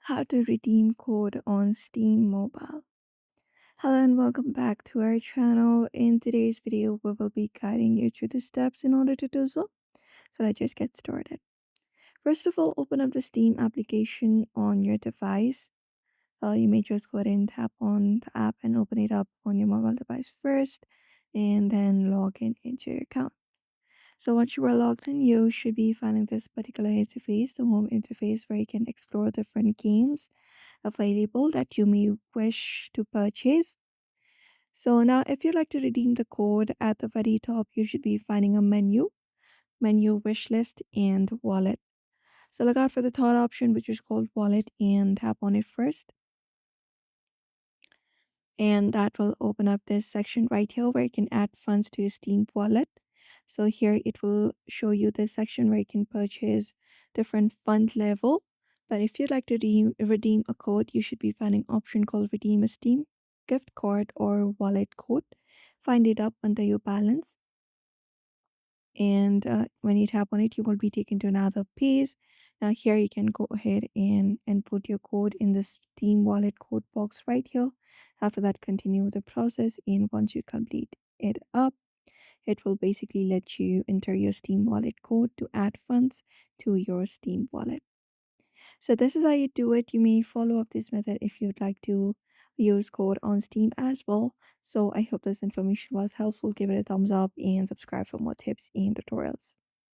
How to redeem code on Steam Mobile. Hello and welcome back to our channel. In today's video, we will be guiding you through the steps in order to do so. So let's just get started. First of all, open up the Steam application on your device. You may just go ahead and tap on the app and open it up on your mobile device first, and then log in into your account. So once you are logged in, you should be finding this particular interface, the home interface, where you can explore different games available that you may wish to purchase. So now if you'd like to redeem the code, at the very top you should be finding a menu wish list and wallet. So look out for the third option, which is called wallet, and tap on it first, and that will open up this section right here where you can add funds to your Steam wallet. So here it will show you this section where you can purchase different fund level. But if you'd like to redeem a code, you should be finding option called redeem a Steam gift card or wallet code. Find it up under your balance, and when you tap on it, you will be taken to another page. Now here you can go ahead and input your code in the Steam wallet code box right here. After that, continue the process, and once you complete it up, it will basically let you enter your Steam wallet code to add funds to your Steam wallet. So this is how you do it. You may follow up this method if you'd like to use code on Steam as well. So I hope this information was helpful. Give it a thumbs up and subscribe for more tips and tutorials.